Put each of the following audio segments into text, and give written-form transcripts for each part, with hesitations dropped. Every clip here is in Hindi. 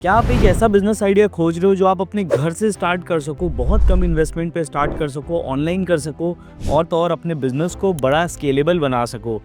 क्या आप एक ऐसा बिजनेस आइडिया खोज रहे हो जो आप अपने घर से स्टार्ट कर सको, बहुत कम इन्वेस्टमेंट पे स्टार्ट कर सको, ऑनलाइन कर सको और तो और अपने बिजनेस को बड़ा स्केलेबल बना सको।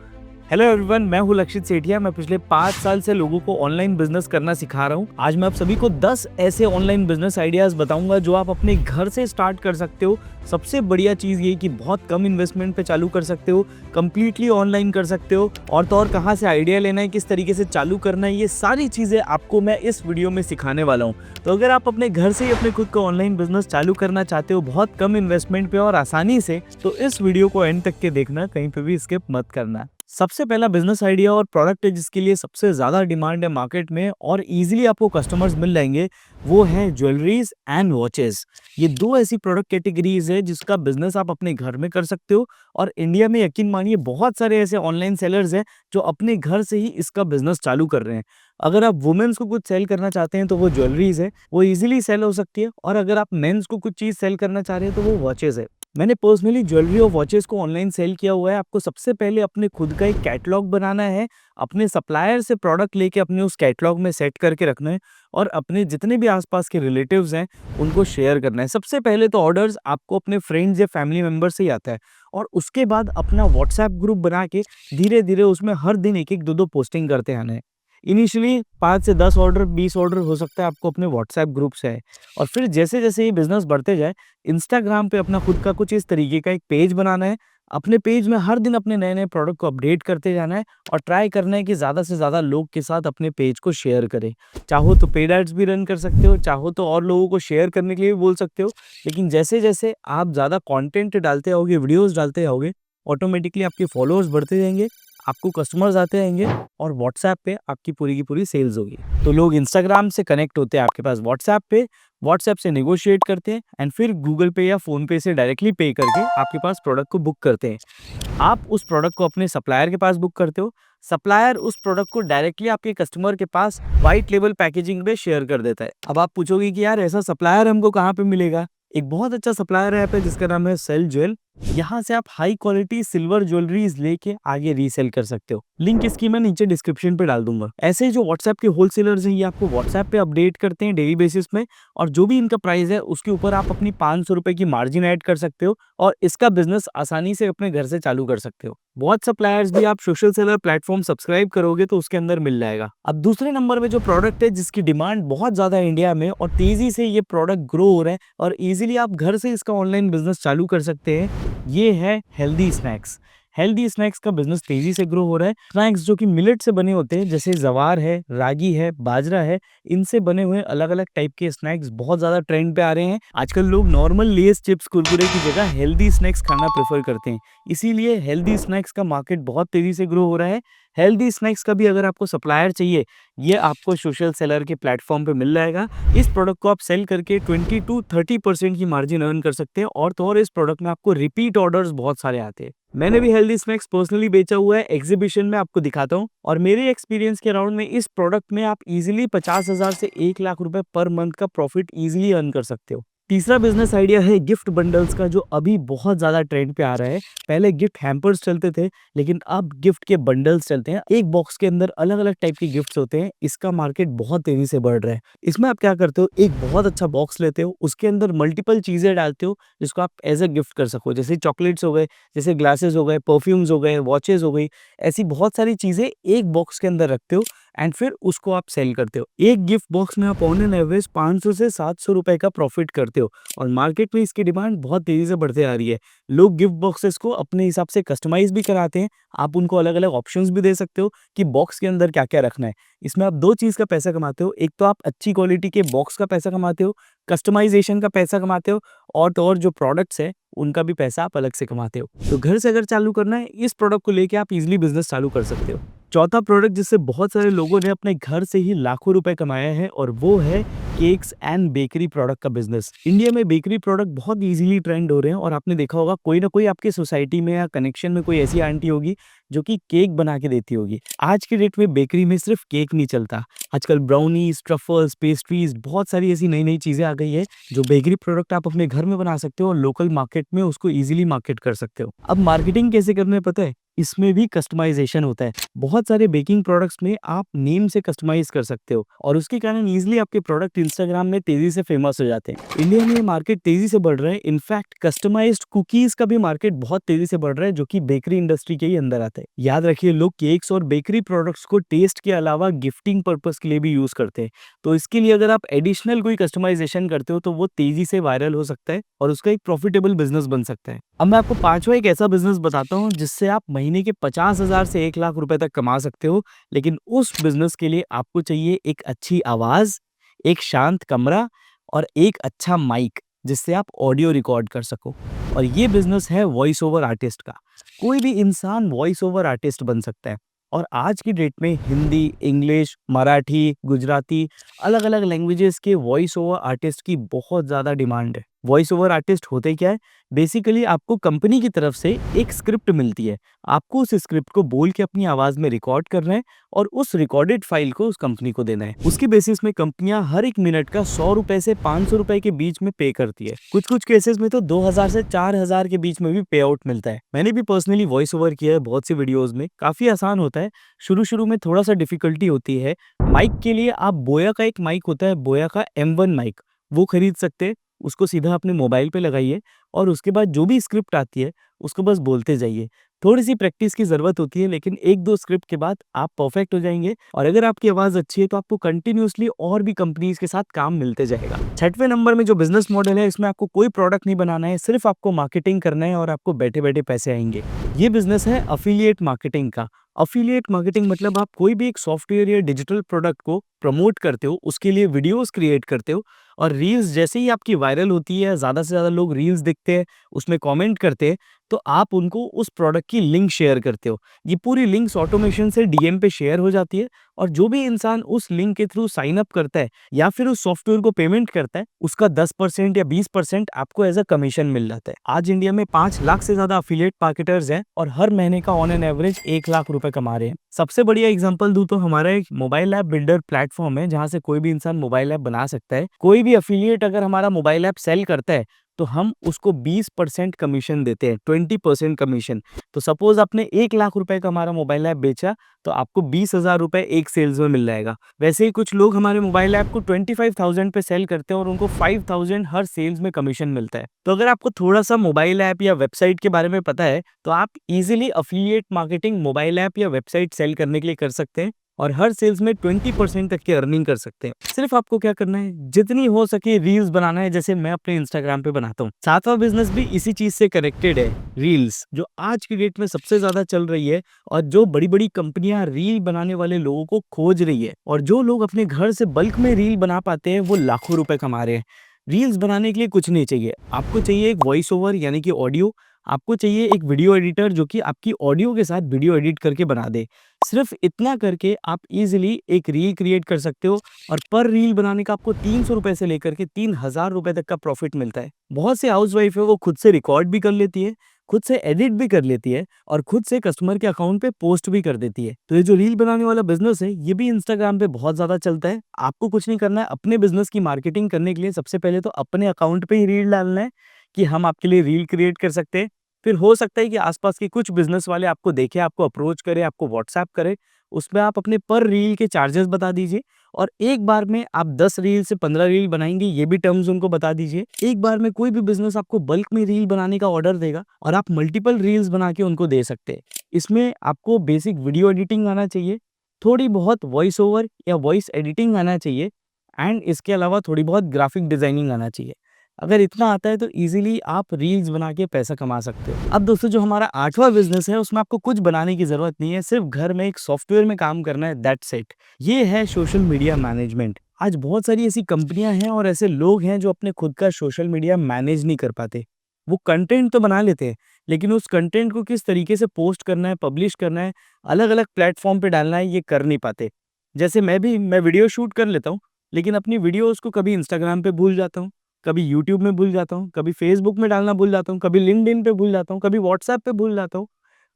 हेलो एवरीवन, मैं हूँ लक्षित सेठिया। मैं पिछले 5 साल से लोगों को ऑनलाइन बिजनेस करना सिखा रहा हूँ। आज मैं आप सभी को 10 ऐसे ऑनलाइन बिजनेस आइडियाज बताऊंगा जो आप अपने घर से स्टार्ट कर सकते हो। सबसे बढ़िया चीज़ ये कि बहुत कम इन्वेस्टमेंट पे चालू कर सकते हो, कंप्लीटली ऑनलाइन कर सकते हो और तो और कहाँ से आइडिया लेना है, किस तरीके से चालू करना है, ये सारी चीज़ें आपको मैं इस वीडियो में सिखाने वाला हूँ। तो अगर आप अपने घर से ही अपने खुद का ऑनलाइन बिजनेस चालू करना चाहते हो बहुत कम इन्वेस्टमेंट पे और आसानी से, तो इस वीडियो को एंड तक के देखना, कहीं पे भी स्किप मत करना। सबसे पहला बिजनेस आइडिया और प्रोडक्ट है जिसके लिए सबसे ज़्यादा डिमांड है मार्केट में और इजीली आपको कस्टमर्स मिल जाएंगे, वो है ज्वेलरीज एंड वॉचेस। ये दो ऐसी प्रोडक्ट कैटेगरीज है जिसका बिजनेस आप अपने घर में कर सकते हो और इंडिया में यकीन मानिए बहुत सारे ऐसे ऑनलाइन सेलर्स हैं जो अपने घर से ही इसका बिजनेस चालू कर रहे हैं। अगर आप वुमेन्स को कुछ सेल करना चाहते हैं तो वो ज्वेलरीज है, वो इजीली सेल हो सकती है, और अगर आप मेंस को कुछ चीज़ सेल करना चाह रहे हैं तो वो वॉचेस है। मैंने पर्सनली ज्वेलरी और वॉचेस को ऑनलाइन सेल किया हुआ है। आपको सबसे पहले अपने खुद का एक कैटलॉग बनाना है, अपने सप्लायर से प्रोडक्ट लेके अपने उस कैटलॉग में सेट करके रखना है और अपने जितने भी आसपास के रिलेटिव्स हैं उनको शेयर करना है। सबसे पहले तो ऑर्डर्स आपको अपने फ्रेंड्स या फैमिली मेंबर से ही आता है और उसके बाद अपना व्हाट्सएप ग्रुप बना के धीरे धीरे उसमें हर दिन एक एक दो दो पोस्टिंग करते आना है। इनिशियली 5 से 10 ऑर्डर, 20 ऑर्डर हो सकता है आपको अपने व्हाट्सएप ग्रुप से है, और फिर जैसे जैसे ये बिजनेस बढ़ते जाए इंस्टाग्राम पे अपना खुद का कुछ इस तरीके का एक पेज बनाना है। अपने पेज में हर दिन अपने नए नए प्रोडक्ट को अपडेट करते जाना है और ट्राई करना है कि ज़्यादा से ज़्यादा लोग के साथ अपने पेज को शेयर करें। चाहो तो पेड एड्स भी रन कर सकते हो, चाहो तो और लोगों को शेयर करने के लिए भी बोल सकते हो। लेकिन जैसे जैसे आप ज़्यादा कंटेंट डालते रहोगे, वीडियोस डालते रहोगे, ऑटोमेटिकली आपके फॉलोअर्स बढ़ते जाएंगे, आपको कस्टमर्स आते रहेंगे और व्हाट्सएप पे आपकी पूरी की पूरी सेल्स होगी। तो लोग इंस्टाग्राम से कनेक्ट होते हैं आपके पास व्हाट्सएप पे, व्हाट्सएप से नेगोशिएट करते हैं एंड फिर गूगल पे या फोन पे से डायरेक्टली पे करके आपके पास प्रोडक्ट को बुक करते हैं। आप उस प्रोडक्ट को अपने सप्लायर के पास बुक करते हो, सप्लायर उस प्रोडक्ट को डायरेक्टली आपके कस्टमर के पास व्हाइट लेबल पैकेजिंग में शेयर कर देता है। अब आप पूछोगे कि यार ऐसा सप्लायर हमको कहाँ पे मिलेगा? एक बहुत अच्छा सप्लायर ऐप है जिसका नाम है सेल ज्वेल। यहाँ से आप हाई क्वालिटी सिल्वर ज्वेलरीज लेके आगे रीसेल कर सकते हो। लिंक इसकी मैं नीचे डिस्क्रिप्शन पे डाल दूंगा। ऐसे जो व्हाट्सएप के होलसेलर्स हैं ये आपको व्हाट्सएप पे अपडेट करते हैं डेली बेसिस में, और जो भी इनका प्राइस है उसके ऊपर आप अपनी 500 रुपए की मार्जिन ऐड कर सकते हो और इसका बिजनेस आसानी से अपने घर से चालू कर सकते हो। बहुत सप्लायर्स भी आप सोशल सेलर प्लेटफॉर्म सब्सक्राइब करोगे तो उसके अंदर मिल जाएगा। अब दूसरे नंबर पे जो प्रोडक्ट है जिसकी डिमांड बहुत ज्यादा है इंडिया में और तेजी से ये प्रोडक्ट ग्रो हो रहा है और इजीली आप घर से इसका ऑनलाइन बिजनेस चालू कर सकते हैं, ये है हेल्दी स्नैक्स। हेल्दी स्नैक्स का बिजनेस तेजी से ग्रो हो रहा है। स्नैक्स जो कि मिलेट से बने होते हैं, जैसे जवार है, रागी है, बाजरा है, इनसे बने हुए अलग अलग टाइप के स्नैक्स बहुत ज्यादा ट्रेंड पे आ रहे हैं। आजकल लोग नॉर्मल लेस, चिप्स, कुरकुरे की जगह हेल्दी स्नैक्स खाना प्रेफर करते हैं, इसीलिए हेल्दी स्नैक्स का मार्केट बहुत तेजी से ग्रो हो रहा है। हेल्दी स्नैक्स का भी अगर आपको सप्लायर चाहिए, ये आपको सोशल सेलर के प्लेटफॉर्म पे मिल जाएगा। इस प्रोडक्ट को आप सेल करके 20 to 30% की मार्जिन अर्न कर सकते हैं और तो और इस प्रोडक्ट में आपको रिपीट ऑर्डर्स बहुत सारे आते हैं। मैंने भी हेल्दी स्नैक्स पर्सनली बेचा हुआ है, एग्जीबिशन में आपको दिखाता हूँ, और मेरे एक्सपीरियंस के अराउंड में इस प्रोडक्ट में आप इजीली 50,000 से 1 लाख रुपए पर मंथ का प्रॉफिट इजीली अर्न कर सकते हो। तीसरा बिजनेस आइडिया है गिफ्ट बंडल्स का, जो अभी बहुत ज्यादा ट्रेंड पे आ रहा है। पहले गिफ्ट हैम्पर्स चलते थे लेकिन अब गिफ्ट के बंडल्स चलते हैं। एक बॉक्स के अंदर अलग अलग टाइप के गिफ्ट्स होते हैं। इसका मार्केट बहुत तेजी से बढ़ रहा है। इसमें आप क्या करते हो, एक बहुत अच्छा बॉक्स लेते हो, उसके अंदर मल्टीपल चीजें डालते हो जिसको आप एज अ गिफ्ट कर सको, जैसे चॉकलेट्स हो गए, जैसे ग्लासेस हो गए, परफ्यूम्स हो गए, वॉचेस हो गई। ऐसी बहुत सारी चीजें एक बॉक्स के अंदर रखते हो एंड फिर उसको आप सेल करते हो। एक गिफ्ट बॉक्स में आप ऑन एन एवरेज 500 से 700 रुपए का प्रॉफिट करते हो और मार्केट में इसकी डिमांड बहुत तेजी से बढ़ते आ रही है। लोग गिफ्ट बॉक्सेस को अपने हिसाब से कस्टमाइज भी कराते हैं। आप उनको अलग अलग ऑप्शंस भी दे सकते हो कि बॉक्स के अंदर क्या क्या रखना है। इसमें आप दो चीज का पैसा कमाते हो, एक तो आप अच्छी क्वालिटी के बॉक्स का पैसा कमाते हो, कस्टमाइजेशन का पैसा कमाते हो, और जो प्रोडक्ट्स है उनका भी पैसा आप अलग से कमाते हो। तो घर से अगर चालू करना है, इस प्रोडक्ट को लेके आप इजिली बिजनेस चालू कर सकते हो। चौथा प्रोडक्ट जिससे बहुत सारे लोगों ने अपने घर से ही लाखों रुपए कमाया है और वो है केक्स एंड बेकरी प्रोडक्ट का बिजनेस। इंडिया में बेकरी प्रोडक्ट बहुत इजीली ट्रेंड हो रहे हैं और आपने देखा होगा कोई ना कोई आपके सोसाइटी में या कनेक्शन में कोई ऐसी आंटी होगी जो कि केक बना के देती होगी। आज के डेट में बेकरी में सिर्फ केक नहीं चलता, आजकल ब्राउनीज, ट्रफल्स, पेस्ट्रीज, बहुत सारी ऐसी नई नई चीज़ें आ गई है जो बेकरी प्रोडक्ट आप अपने घर में बना सकते हो और लोकल मार्केट में उसको ईजिली मार्केट कर सकते हो। अब मार्केटिंग कैसे करना है पता है? इसमें भी कस्टमाइजेशन होता है। बहुत सारे बेकिंग प्रोडक्ट्स में आप नेम से कस्टमाइज कर सकते हो और उसके कारण ईजिली आपके प्रोडक्ट इंस्टाग्राम में तेजी से फेमस हो जाते हैं। इंडिया में ये मार्केट तेजी से बढ़ रहा है। इनफैक्ट कस्टमाइज्ड कुकीज का भी मार्केट बहुत तेजी से बढ़ रहा है, जो कि बेकरी इंडस्ट्री के ही अंदर आता है। याद रखिए, लोग केक्स और बेकरी प्रोडक्ट्स को टेस्ट के अलावा गिफ्टिंग पर्पस के लिए भी यूज करते हैं। तो इसके लिए अगर आप एडिशनल कोई कस्टमाइजेशन करते हो तो वो तेजी से वायरल हो सकता है और उसका एक प्रॉफिटेबल बिजनेस बन सकता है। अब मैं आपको पांचवा एक ऐसा बिजनेस बताता हूँ जिससे आप महीने के 50,000 से 1 लाख रुपए तक कमा सकते हो। लेकिन उस बिजनेस के लिए आपको चाहिए एक अच्छी आवाज, एक शांत कमरा और एक अच्छा माइक जिससे आप ऑडियो रिकॉर्ड कर सको। और ये बिजनेस है वॉइस ओवर आर्टिस्ट का। कोई भी इंसान वॉइस ओवर आर्टिस्ट बन सकता है और आज की डेट में हिंदी, इंग्लिश, मराठी, गुजराती, अलग अलग लैंग्वेजेस के वॉइस ओवर आर्टिस्ट की बहुत ज़्यादा डिमांड है। वॉइस ओवर आर्टिस्ट होते क्या है? बेसिकली आपको कंपनी की तरफ से एक स्क्रिप्ट मिलती है, आपको उस स्क्रिप्ट को बोल के अपनी आवाज़ में रिकॉर्ड करना है और उस रिकॉर्डेड फाइल को उस कंपनी को देना है। उसके बेसिस में कंपनियां हर एक मिनट का 100 रुपए से 500 रुपए के बीच में पे करती है। कुछ कुछ केसेस में तो 2,000 से 4,000 के बीच में भी पे आउट मिलता है। मैंने भी पर्सनली वॉइस ओवर किया है बहुत सी वीडियोस में, काफी आसान होता है। शुरू शुरू में थोड़ा सा डिफिकल्टी होती है। माइक के लिए आप बोया का एक माइक होता है, बोया का M1 माइक, वो खरीद सकते हैं। उसको सीधा अपने मोबाइल पे लगाइए और उसके बाद जो भी स्क्रिप्ट आती है उसको बस बोलते जाइए। थोड़ी सी प्रैक्टिस की ज़रूरत होती है, लेकिन 1-2 स्क्रिप्ट के बाद आप परफेक्ट हो जाएँगे और अगर आपकी आवाज़ अच्छी है तो आपको कंटिन्यूअसली और भी कंपनीज़ के साथ काम मिलते जाएगा। छठवें नंबर में जो बिज़नेस मॉडल है, इसमें आपको कोई प्रोडक्ट नहीं बनाना है, सिर्फ़ आपको मार्केटिंग करना है और आपको बैठे-बैठे पैसे आएँगे। ये बिज़नेस है एफिलिएट मार्केटिंग का। एफिलिएट मार्केटिंग मतलब आप कोई भी एक सॉफ्टवेयर या डिजिटल प्रोडक्ट को प्रमोट करते हो, उसके लिए वीडियोज़ क्रिएट करते हो और रील्स जैसे ही आपकी वायरल होती है, ज़्यादा से ज़्यादा लोग रील्स देखते हैं, उसमें कमेंट करते हैं, तो आप उनको उस प्रोडक्ट की लिंक शेयर करते हो। ये पूरी लिंक्स ऑटोमेशन से डीएम पे शेयर हो जाती है और जो भी इंसान उस लिंक के थ्रू साइन अप करता है या फिर उस सॉफ्टवेयर को पेमेंट करता है, उसका 10% या 20% आपको एज अ कमीशन मिल जाता है। आज इंडिया में 5 लाख से ज़्यादा एफिलिएट मार्केटर्स हैं और हर महीने का ऑन एन एवरेज 1 लाख रुपए कमा रहे हैं। सबसे बढ़िया एग्जांपल दूं तो हमारा एक मोबाइल ऐप बिल्डर प्लेटफॉर्म है, जहां से कोई भी इंसान मोबाइल ऐप बना सकता है। कोई भी एफिलिएट अगर हमारा मोबाइल ऐप सेल करता है तो हम उसको 20% कमीशन देते हैं, 20% कमीशन। तो सपोज आपने 1 लाख रुपए का हमारा मोबाइल ऐप बेचा तो आपको 20,000 रुपए एक सेल्स में मिल जाएगा। वैसे ही कुछ लोग हमारे मोबाइल ऐप को 25,000 पे सेल करते हैं और उनको 5,000 हर सेल्स में कमीशन मिलता है। तो अगर आपको थोड़ा सा मोबाइल ऐप या वेबसाइट के बारे में पता है तो आप easily affiliate marketing mobile app या वेबसाइट सेल करने के लिए कर सकते हैं और हर सेल्स में 20% तक की अर्निंग कर सकते हैं। सिर्फ आपको क्या करना है, जितनी हो सके रील्स बनाना है, जैसे मैं अपने इंस्टाग्राम पे बनाता हूँ। सातवां बिजनेस भी इसी चीज से कनेक्टेड है, रील्स, जो आज की डेट में सबसे ज्यादा चल रही है और जो बड़ी बड़ी कंपनियां रील बनाने वाले लोगों को खोज रही है और जो लोग अपने घर से बल्क में रील बना पाते हैं वो लाखों रुपए कमा रहे हैं। रील्स बनाने के लिए कुछ नहीं चाहिए, आपको चाहिए एक वॉइस ओवर यानी कि ऑडियो, आपको चाहिए एक वीडियो एडिटर जो कि आपकी ऑडियो के साथ वीडियो एडिट करके बना दे। सिर्फ इतना करके आप इजीली एक रील क्रिएट कर सकते हो और पर रील बनाने का आपको 300 रुपए से लेकर के 3,000 रुपए तक का प्रॉफिट मिलता है। बहुत से हाउसवाइफ है वो खुद से रिकॉर्ड भी कर लेती है, खुद से एडिट भी कर लेती है और खुद से कस्टमर के अकाउंट पे पोस्ट भी कर देती है। तो ये जो रील बनाने वाला बिजनेस है ये भी इंस्टाग्राम पे बहुत ज्यादा चलता है। आपको कुछ नहीं करना है, अपने बिजनेस की मार्केटिंग करने के लिए सबसे पहले तो अपने अकाउंट पे ही रील डालना है कि हम आपके लिए रील क्रिएट कर सकते हैं। फिर हो सकता है कि आसपास के कुछ बिजनेस वाले आपको देखें, आपको अप्रोच करें, आपको व्हाट्सएप करें, उसमें आप अपने पर रील के चार्जेस बता दीजिए और एक बार में आप 10 रील से 15 रील बनाएंगे ये भी टर्म्स उनको बता दीजिए। एक बार में कोई भी बिजनेस आपको बल्क में रील बनाने का ऑर्डर देगा और आप मल्टीपल रील्स बना के उनको दे सकते हैं। इसमें आपको बेसिक वीडियो एडिटिंग आना चाहिए, थोड़ी बहुत वॉइस ओवर या वॉइस एडिटिंग आना चाहिए एंड इसके अलावा थोड़ी बहुत ग्राफिक डिजाइनिंग आना चाहिए। अगर इतना आता है तो इजीली आप रील्स बना के पैसा कमा सकते हो। अब दोस्तों जो हमारा आठवां बिजनेस है उसमें आपको कुछ बनाने की जरूरत नहीं है, सिर्फ घर में एक सॉफ्टवेयर में काम करना है, दैट्स इट। ये है सोशल मीडिया मैनेजमेंट। आज बहुत सारी ऐसी कंपनियां हैं और ऐसे लोग हैं जो अपने खुद का सोशल मीडिया मैनेज नहीं कर पाते। वो कंटेंट तो बना लेते हैं लेकिन उस कंटेंट को किस तरीके से पोस्ट करना है, पब्लिश करना है, अलग अलग प्लेटफॉर्म पे डालना है, ये कर नहीं पाते। जैसे मैं वीडियो शूट कर लेता हूँ लेकिन अपनी वीडियोस को कभी इंस्टाग्राम पे भूल जाता हूँ, कभी यूट्यूब में भूल जाता हूँ, कभी फेसबुक में डालना भूल जाता हूँ, कभी लिंक्डइन पे भूल जाता हूँ, कभी व्हाट्सएप पे भूल जाता हूँ।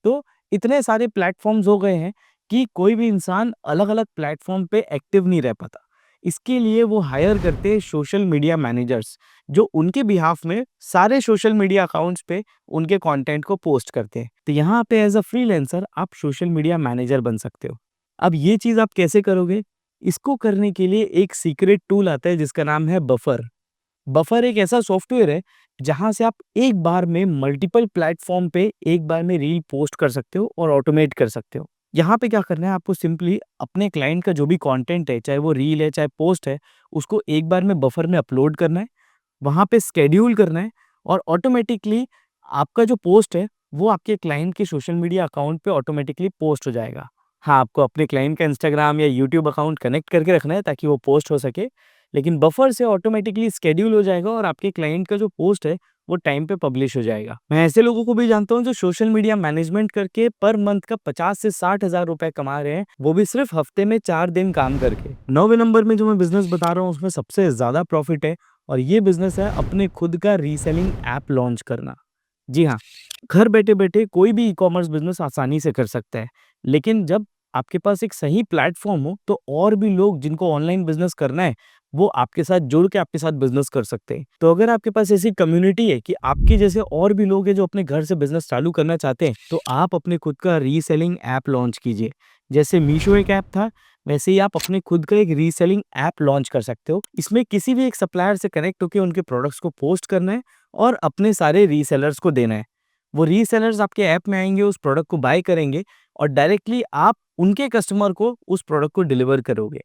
तो इतने सारे प्लेटफ़ॉर्म्स हो गए हैं कि कोई भी इंसान अलग-अलग प्लेटफ़ॉर्म पे एक्टिव नहीं रह पाता। इसके लिए वो हायर करते हैं सोशल मीडिया मैनेजर्स, जो उनके बिहाफ़ में सारे सोशल मीडिया अकाउंट्स पे उनके कंटेंट को पोस्ट करते हैं। तो यहाँ पे एज़ अ फ्रीलांसर आप सोशल मीडिया मैनेजर बन सकते हो। अब ये चीज़ आप कैसे करोगे? इसको करने के लिए एक सीक्रेट टूल आता है जिसका नाम है बफर। बफर एक ऐसा सॉफ्टवेयर है जहां से आप एक बार में मल्टीपल प्लेटफॉर्म पे एक बार में रील पोस्ट कर सकते हो और ऑटोमेट कर सकते हो। यहाँ पे क्या करना है, आपको सिंपली अपने क्लाइंट का जो भी कंटेंट है, चाहे वो रील है चाहे पोस्ट है, उसको एक बार में बफर में अपलोड करना है, वहाँ पे स्केड्यूल करना है और ऑटोमेटिकली आपका जो पोस्ट है वो आपके क्लाइंट के सोशल मीडिया अकाउंट पे ऑटोमेटिकली पोस्ट हो जाएगा। हाँ, आपको अपने क्लाइंट का इंस्टाग्राम या यूट्यूब अकाउंट कनेक्ट करके रखना है ताकि वो पोस्ट हो सके, लेकिन बफर से ऑटोमेटिकली स्केड्यूल हो जाएगा और आपके क्लाइंट का जो पोस्ट है वो टाइम पे पब्लिश हो जाएगा। मैं ऐसे लोगों को भी जानता हूँ जो सोशल मीडिया मैनेजमेंट करके पर मंथ का 50 से 60 हज़ार रुपए कमा रहे हैं, वो भी सिर्फ हफ्ते में 4 दिन काम करके। 9वें नंबर में जो मैं बिज़नेस बता रहा हूँ उसमें सबसे ज़्यादा प्रॉफिट है और ये बिज़नेस है अपने खुद का रीसेलिंग ऐप लॉन्च करना। जी हाँ, घर बैठे-बैठे कोई भी ई-कॉमर्स बिज़नेस आसानी से कर सकता है, लेकिन जब आपके पास एक सही प्लेटफ़ॉर्म हो, तो और भी लोग जिनको ऑनलाइन बिज़नेस करना है, वो आपके साथ जुड़ के आपके साथ बिज़नेस कर सकते हैं। तो अगर आपके पास ऐसी कम्युनिटी है कि आपके जैसे और भी लोग हैं जो अपने घर से बिज़नेस चालू करना चाहते हैं, तो आप अपने खुद का रीसेलिंग ऐप लॉन्च कीजिए। जैसे मीशो एक ऐप था, वैसे ही आप अपने खुद का एक रीसेलिंग ऐप लॉन्च कर सकते हो। इसमें किसी भी एक सप्लायर से कनेक्ट होके उनके प्रोडक्ट्स को पोस्ट करना है और अपने सारे रीसेलर्स को देना है। वो रीसेलर्स आपके ऐप में आएँगे, उस प्रोडक्ट को बाय करेंगे और डायरेक्टली आप उनके कस्टमर को उस प्रोडक्ट को डिलीवर करोगे।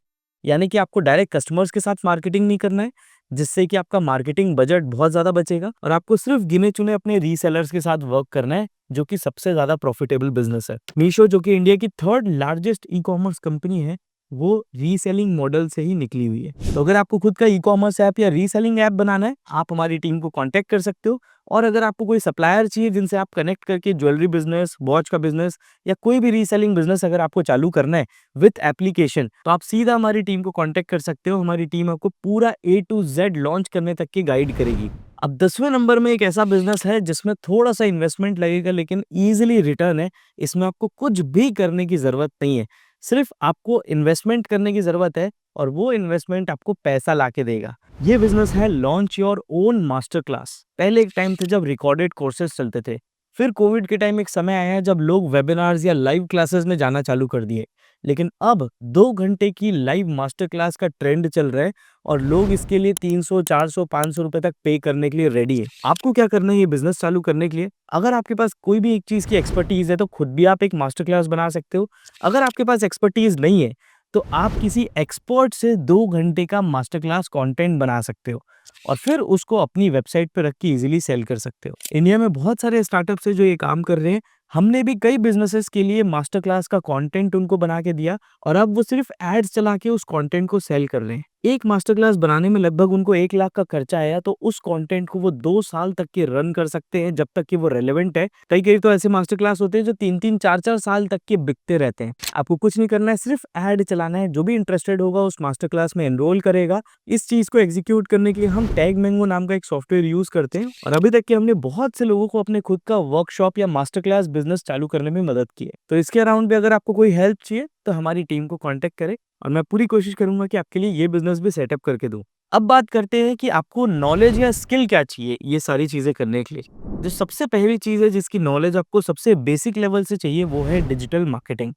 यानी कि आपको डायरेक्ट कस्टमर्स के साथ मार्केटिंग नहीं करना है, जिससे कि आपका मार्केटिंग बजट बहुत ज़्यादा बचेगा और आपको सिर्फ गिने-चुने अपने रीसेलर्स के साथ वर्क करना है, जो कि सबसे ज़्यादा प्रॉफिटेबल बिज़नेस है। मीशो जो कि इंडिया की 3rd लार्जेस्ट ई-कॉमर्स कंपनी है, वो रीसेलिंग मॉडल से ही निकली हुई है। तो अगर आपको खुद का ई-कॉमर्स ऐप या रीसेलिंग ऐप बनाना है, आप हमारी टीम को कॉन्टैक्ट कर सकते हो और अगर आपको कोई सप्लायर चाहिए जिनसे आप कनेक्ट करके ज्वेलरी बिज़नेस, वॉच का बिज़नेस या कोई भी रीसेलिंग बिज़नेस अगर आपको चालू करना है विथ एप्लीकेशन, तो आप सीधा हमारी टीम को कॉन्टैक्ट कर सकते हो। हमारी टीम आपको पूरा ए टू ज़ेड लॉन्च करने तक की गाइड करेगी। अब 10वें नंबर में एक ऐसा बिज़नेस है जिसमें थोड़ा-सा इन्वेस्टमेंट लगेगा लेकिन ईज़िली रिटर्न है। इसमें आपको कुछ भी करने की ज़रूरत नहीं है। सिर्फ आपको इन्वेस्टमेंट करने की ज़रूरत है और वो इन्वेस्टमेंट आपको पैसा लाके देगा। ये बिज़नेस है launch your own master class. पहले एक टाइम था जब रिकॉर्डेड कोर्सेज़ चलते थे। फिर कोविड के टाइम एक समय आया जब लोग वेबिनार्स या लाइव क्लासेस में जाना चालू कर दिए। लेकिन अब 2 घंटे की लाइव मास्टर क्लास का ट्रेंड चल रहा है और लोग इसके लिए 300, 400, 500 रुपए तक पे करने के लिए रेडी है। आपको क्या करना है ये बिज़नेस चालू करने के लिए? अगर आपके पास कोई भी एक चीज़ की एक्सपर्टीज़ है तो खुद भी आप एक मास्टर क्लास बना सकते हो। अगर आपके पास एक्सपर्टीज़ नहीं है, तो आप किसी एक्सपर्ट से 2 घंटे का मास्टर क्लास कंटेंट बना सकते हो और फिर उसको अपनी वेबसाइट पे रख के इजीली सेल कर सकते हो। इंडिया में बहुत सारे स्टार्टअप्स हैं जो ये काम कर रहे हैं। हमने भी कई बिज़नेसेस के लिए मास्टर क्लास का कंटेंट उनको बना के दिया और अब वो सिर्फ एड्स चला के उस कंटेंट को सेल कर रहे हैं। एक मास्टर क्लास बनाने में लगभग उनको 1 लाख का खर्चा आया, तो उस कंटेंट को वो 2 साल तक के रन कर सकते हैं जब तक कि वो रेलेवेंट है। कई-कई तो ऐसे मास्टर क्लास होते हैं जो 3-3, 4-4 साल तक के बिकते रहते हैं। आपको कुछ नहीं करना है, सिर्फ ऐड चलाना है। जो भी इंटरेस्टेड होगा उस मास्टर क्लास में एनरोल करेगा। इस चीज़ को एग्जीक्यूट करने के लिए हम टैग मैंगो नाम का एक सॉफ्टवेयर यूज़ करते हैं और अभी तक के हमने बहुत से लोगों को अपने खुद का वर्कशॉप या मास्टर क्लास बिज़नेस चालू करने में मदद की है। तो इसके अराउंड भी अगर आपको कोई हेल्प चाहिए तो हमारी टीम को कॉन्टैक्ट करें और मैं पूरी कोशिश करूँगा कि आपके लिए ये बिज़नेस भी सेटअप करके दूँ। अब बात करते हैं कि आपको नॉलेज या स्किल क्या चाहिए ये सारी चीज़ें करने के लिए। जो सबसे पहली चीज़ है जिसकी नॉलेज आपको सबसे बेसिक लेवल से चाहिए वो है डिजिटल मार्केटिंग।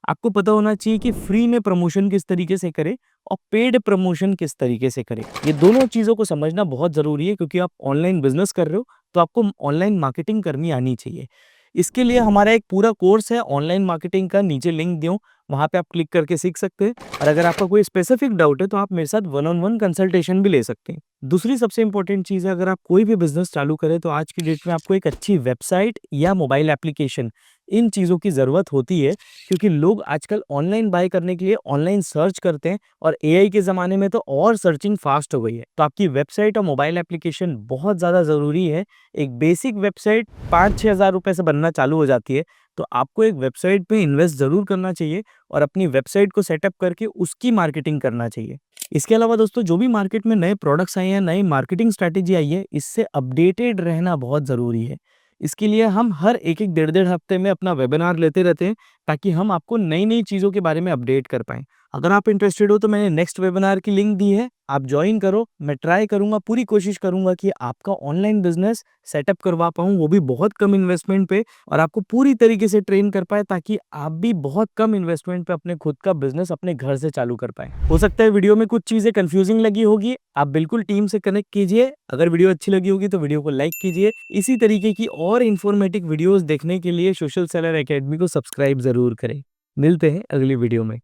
आपको पता होना चाहिए कि फ्री में प्रमोशन किस तरीके से करें और पेड प्रमोशन किस तरीके से करें। ये दोनों चीज़ों को समझना बहुत ज़रूरी है क्योंकि आप ऑनलाइन बिज़नेस कर रहे हो, तो आपको ऑनलाइन मार्केटिंग करनी आनी चाहिए। इसके लिए हमारा एक पूरा कोर्स है ऑनलाइन मार्केटिंग का, नीचे लिंक दूँ, वहाँ पे आप क्लिक करके सीख सकते हैं और अगर आपका कोई स्पेसिफिक डाउट है तो आप मेरे साथ वन ऑन वन कंसल्टेशन भी ले सकते हैं। दूसरी सबसे इंपॉर्टेंट चीज़ है, अगर आप कोई भी बिज़नेस चालू करें तो आज की डेट में आपको एक अच्छी वेबसाइट या मोबाइल एप्लीकेशन, इन चीज़ों की ज़रूरत होती है क्योंकि लोग आजकल ऑनलाइन बाय करने के लिए ऑनलाइन सर्च करते हैं और एआई के ज़माने में तो और सर्चिंग फास्ट हो गई है। तो आपकी वेबसाइट और मोबाइल एप्लीकेशन बहुत ज़्यादा ज़रूरी है। एक बेसिक वेबसाइट 5-6 हज़ार रुपए से बनना चालू हो जाती है, तो आपको एक वेबसाइट पे इन्वेस्ट ज़रूर करना चाहिए और अपनी वेबसाइट को सेटअप करके उसकी मार्केटिंग करना चाहिए। इसके अलावा दोस्तों, जो भी मार्केट में नए प्रोडक्ट्स आए हैं, नई मार्केटिंग स्ट्रैटेजी आई है, इससे अपडेटेड रहना बहुत ज़रूरी है। इसके लिए हम हर एक-एक, डेढ़-डेढ़ हफ्ते में अपना वेबिनार लेते रहते हैं, ताकि हम आपको नई-नई चीज़ों के बारे में अपडेट कर पाएँ। अगर आप इंटरेस्टेड हो तो मैंने नेक्स्ट वेबिनार की लिंक दी है, आप जॉइन करो। मैं ट्राई करूँगा, पूरी कोशिश करूँगा कि आपका ऑनलाइन बिज़नेस सेटअप करवा पाऊँ, वो भी बहुत कम इन्वेस्टमेंट पे, और आपको पूरी तरीके से ट्रेन कर पाएँ, ताकि आप भी बहुत कम इन्वेस्टमेंट पे अपने खुद का बिज़नेस अपने घर से चालू कर पाएँ। हो सकता है वीडियो में कुछ चीज़ें कन्फ्यूज़िंग लगी होगी, आप बिल्कुल टीम से कनेक्ट कीजिए। अगर वीडियो अच्छी लगी होगी तो वीडियो को लाइक कीजिए। इसी तरीके की और इन्फॉर्मेटिव वीडियोज़ देखने के लिए सोशल सेलर अकेडमी को सब्सक्राइब ज़रूर करें। मिलते हैं अगली वीडियो में।